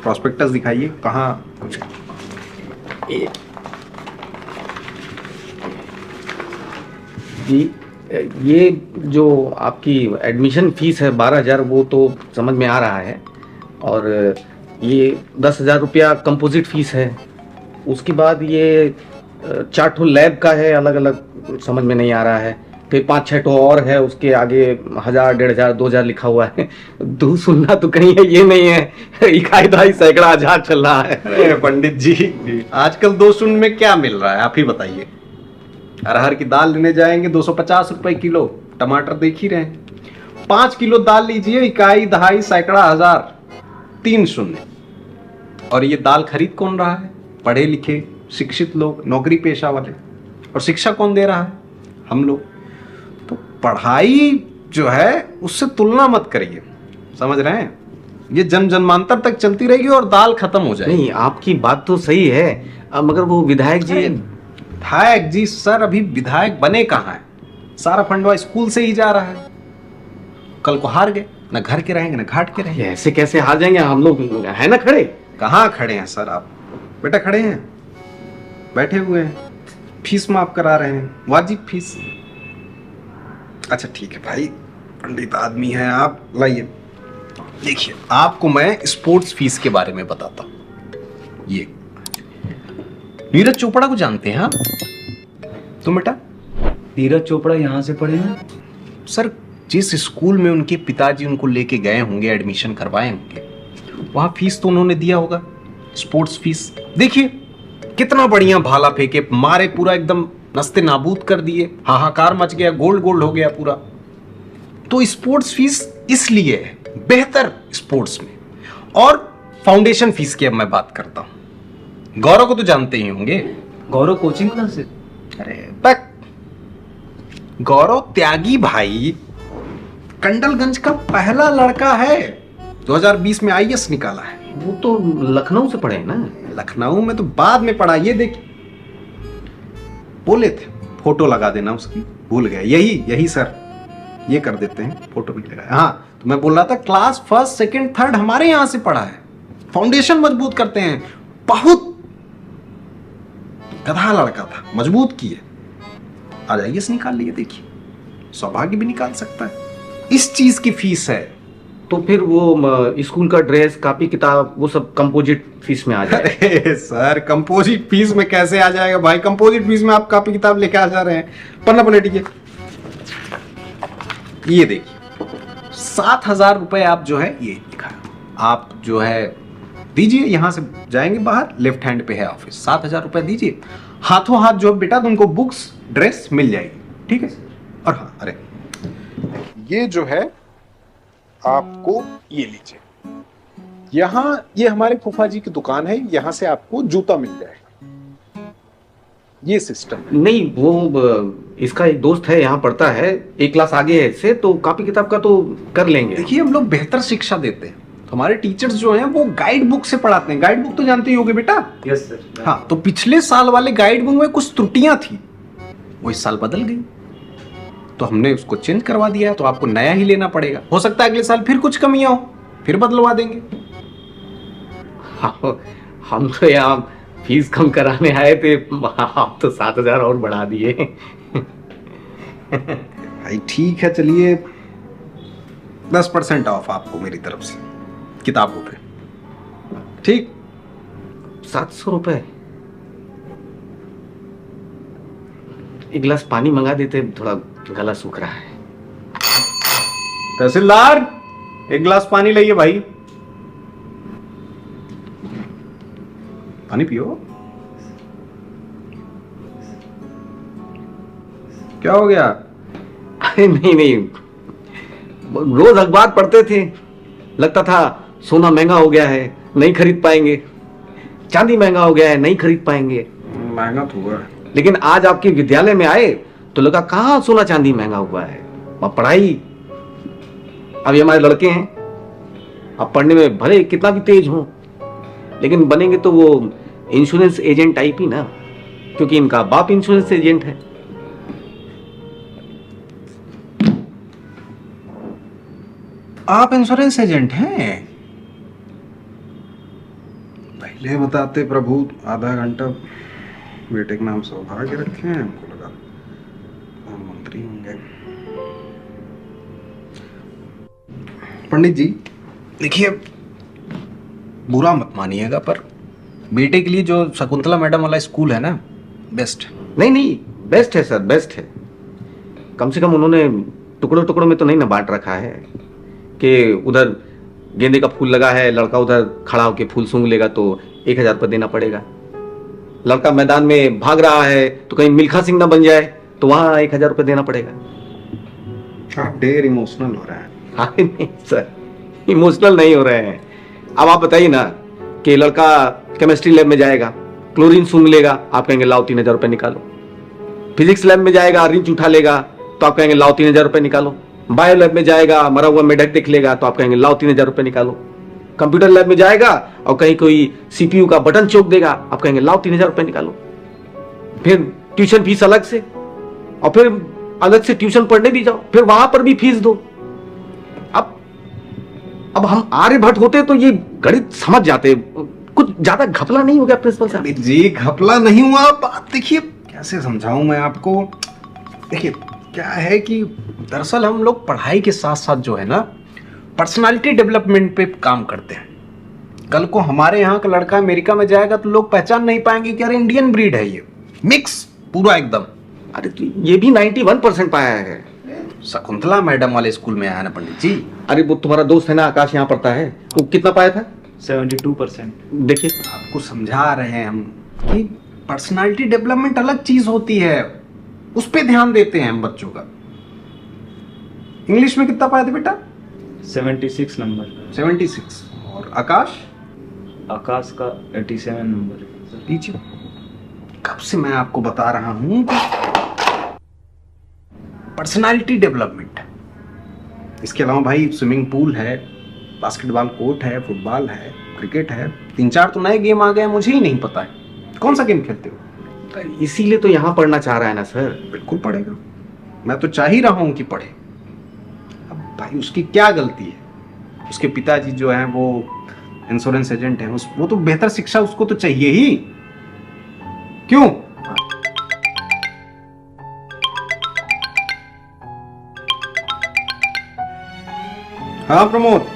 Prospectus दिखाइए, कहाँ कुछ ये जी, ये जो आपकी एडमिशन फीस है 12,000, वो तो समझ में आ रहा है। और ये 10,000 रुपया कंपोजिट फीस है। उसके बाद ये 4 ठो लैब का है, अलग अलग समझ में नहीं आ रहा है। फिर 5-6 ठो और है, उसके आगे 1,000, 1,500, 2,000 लिखा हुआ है। तू सुनना तो कहीं है, ये नहीं है इकाई दहाई सैकड़ा हजार चल रहा है। अरे पंडित जी, आजकल 2 शून्य में क्या मिल रहा है, आप ही बताइए। अरहर की दाल लेने जाएंगे 250 रुपए किलो, टमाटर देख ही रहे हैं। 5 किलो दाल लीजिए, इकाई दहाई सैकड़ा हजार, 3 शून्य। और ये दाल खरीद कौन रहा है? पढ़े लिखे शिक्षित लोग, नौकरी पेशा वाले। और शिक्षा कौन दे रहा है? हम लोग। तो पढ़ाई जो है उससे तुलना मत करिए, समझ रहे हैं? ये जन्म जन्मांतर तक चलती रहेगी और दाल खत्म हो जाएगी। नहीं, आपकी बात तो सही है, मगर वो विधायक जी। विधायक जी सर अभी विधायक बने कहाँ हैं? सारा फंडवा स्कूल से ही जा रहा है। कल को हार गए, ना घर के रहेंगे ना घाट के रहेंगे। ऐसे कैसे हार जाएंगे? हम लोग है ना खड़े। कहाँ खड़े हैं सर आप? बेटा खड़े हैं, बैठे हुए हैं, फीस माफ करा रहे हैं, वाजिब फीस। अच्छा ठीक है भाई, पंडित आदमी हैं आप, लाइए देखिए, आपको मैं स्पोर्ट्स फीस के बारे में बताता हूं। ये नीरज चोपड़ा को जानते हैं आप? तुम बेटा? नीरज चोपड़ा यहाँ से पढ़े हैं? सर जिस स्कूल में उनके पिताजी उनको लेके गए होंगे, एडमिशन करवाए होंगे, वहां फीस तो उन्होंने दिया होगा, स्पोर्ट्स फीस। देखिए कितना बढ़िया भाला फेंके, मारे पूरा एकदम नस्ते नाबूद कर दिए, हाहाकार मच गया, गोल्ड गोल्ड हो गया पूरा। तो स्पोर्ट्स फीस इसलिए है बेहतर स्पोर्ट्स में। और फाउंडेशन फीस की अब मैं बात करता हूं। गौरव को तो जानते ही होंगे। गौरव कोचिंग क्लास से? अरे तक गौरव त्यागी भाई कंडलगंज का पहला लड़का है, 2020 में आईएएस निकाला है। वो तो लखनऊ से पढ़े हैं ना? लखनऊ में तो बाद में पढ़ा। ये देखिए, बोले थे फोटो लगा देना उसकी, भूल गए। यही सर, ये कर देते हैं, फोटो भी लगाया। हाँ तो मैं बोल रहा था, क्लास फर्स्ट सेकंड थर्ड हमारे यहां से पढ़ा है। फाउंडेशन मजबूत करते हैं। बहुत गधा लड़का था, मजबूत किए, आज आईएएस निकाल लिए। देखिए सौभाग्य भी निकाल सकता है। इस चीज की फीस है। तो फिर वो स्कूल का ड्रेस, कॉपी किताब, वो सब कंपोजिट फीस में आ जाए। अरे सर कंपोजिट फीस में कैसे आ जाएगा भाई? कंपोजिट फीस में आप कॉपी किताब लेके आ जा रहे हैं। पन्ना पलटिए, ये देखिए 7,000 रुपए आप जो है ये लिखा, आप जो है दीजिए। यहां से जाएंगे बाहर, लेफ्ट हैंड पे है ऑफिस, 7,000 रुपए दीजिए। हाथों हाथ जो बेटा तुमको बुक्स ड्रेस मिल जाएगी, ठीक है? और हाँ, अरे ये जो है आपको ये लीजिए, यहाँ ये हमारे फूफा जी की दुकान है, यहाँ से आपको जूता मिल जाएगा। ये सिस्टम है। नहीं, वो इसका एक दोस्त है, यहाँ पढ़ता है, एक क्लास आगे है इससे, तो कॉपी किताब का तो कर लेंगे। देखिए हम लोग बेहतर शिक्षा देते हैं। हमारे टीचर्स जो हैं वो गाइड बुक से पढ़ाते हैं। गाइड बुक तो जानते ही होगे बेटा? Yes sir. हाँ, तो पिछले साल वाले गाइड बुक में कुछ त्रुटियां थी, वो इस साल बदल गई, तो हमने उसको चेंज करवा दिया है। तो आपको नया ही लेना पड़ेगा। हो सकता है अगले साल फिर कुछ कमियां हो, फिर बदलवा देंगे। हाँ, हम तो यहाँ फीस कम कराने आए थे, आप तो 7,000 और बढ़ा दिए। भाई ठीक है, चलिए 10% ऑफ आपको मेरी तरफ से किताबों पे, ठीक? 700 रुपए? एक गिलास पानी मंगा देते, थोड़ा गला सूख रहा है। तहसीलदार, एक गिलास पानी लाइए भाई। पानी पियो। क्या हो गया? अरे नहीं, रोज अखबार पढ़ते थे, लगता था सोना महंगा हो गया है, नहीं खरीद पाएंगे, चांदी महंगा हो गया है, नहीं खरीद पाएंगे। महंगा तो हुआ, लेकिन आज आपके विद्यालय में आए तो लगा कहाँ सोना चांदी महंगा हुआ है। अब पढ़ाई, अभी हमारे लड़के हैं, अब पढ़ने में भले कितना भी तेज हो, लेकिन बनेंगे तो वो इंश्योरेंस एजेंट टाइप ही ना, क्योंकि इनका बाप इंश्योरेंस एजेंट है। आप इंश्योरेंस एजेंट हैं? पहले बताते प्रभु, आधा घंटा बेटे के नाम सौभाग्य रखे हैं, हमको लगा प्रधानमंत्री होंगे। पंडित जी देखिए, बुरा मत मानिएगा, पर बेटे के लिए जो शकुंतला मैडम वाला स्कूल है ना, बेस्ट। नहीं नहीं, बेस्ट है सर, बेस्ट है। कम से कम उन्होंने टुकड़ों टुकड़ों में तो नहीं ना बांट रखा है कि उधर गेंदे का फूल लगा है, लड़का उधर खड़ा होकर फूल सूंघ लेगा तो 1000 रुपये देना पड़ेगा। लड़का मैदान में भाग रहा है तो कहीं मिल्खा सिंह ना बन जाए तो वहां 1000 रुपये देना पड़ेगा। आप ढेर इमोशनल हो रहे हैं। अरे नहीं सर, इमोशनल नहीं हो रहे हैं। अब आप बताइए ना कि लड़का केमिस्ट्री लैब में जाएगा, क्लोरीन सूंघ लेगा, आप कहेंगे लाओ 3000 रुपये निकालो। फिजिक्स लैब में जाएगा, रिंच उठा लेगा तो आप कहेंगे लाओ 3000 रुपये निकालो। बायो लैब में जाएगा, मरा हुआ मेढक देख लेगा तो आप कहेंगे लाओ 3000 रुपये निकालो। कंप्यूटर लैब में जाएगा और कहीं कोई सीपीयू का बटन चौक देगा, आप कहेंगे लाओ 3000 रुपये निकालो। फिर ट्यूशन फीस अलग से, और फिर अलग से ट्यूशन पढ़ने भी जाओ, फिर वहां पर भी फीस दो। अब हम आर्यभट्ट होते तो ये गणित समझ जाते। कुछ ज्यादा घपला नहीं हो गया प्रिंसिपल साहब? जी घपला नहीं हुआ। बात देखिए, कैसे समझाऊं मैं आपको। देखिए क्या है कि दरअसल हम लोग पढ़ाई के साथ साथ जो है ना, पर्सनालिटी डेवलपमेंट पे काम करते हैं। कल को हमारे यहाँ का लड़का अमेरिका में जाएगा तो लोग पहचान नहीं पाएंगे कि अरे इंडियन ब्रीड है, ये मिक्स पूरा एकदम। अरे तो ये भी 91% पाया है। शकुंतला मैडम वाले स्कूल में आया ना पंडित जी। अरे वो तुम्हारा दोस्त है ना आकाश, यहाँ पढ़ता है, वो कितना पाया था? 72%। देखिए आपको समझा रहे हैं हम कि पर्सनालिटी डेवलपमेंट अलग चीज होती है, उस पे ध्यान देते हैं हम बच्चों का। इंग्लिश में कितना पाया था बेटा? 76 नंबर। 76। और आकाश? आकाश का 87 नंबर है। लीजिए, कब से मैं आपको बता रहा हूं कि पर्सनालिटी डेवलपमेंट। इसके अलावा भाई स्विमिंग पूल है, बास्केटबॉल कोर्ट है, फुटबॉल है, क्रिकेट है, 3-4 तो नए गेम आ गए, मुझे ही नहीं पता है। कौन सा गेम खेलते हो? इसीलिए तो यहाँ पढ़ना चाह रहा है ना सर। बिल्कुल पढ़ेगा, मैं तो चाह ही रहा हूं कि पढ़े। अब भाई उसकी क्या गलती है? उसके पिताजी जो हैं वो इंश्योरेंस एजेंट हैं, वो तो बेहतर शिक्षा उसको तो चाहिए ही। क्यों? हाँ प्रमोद।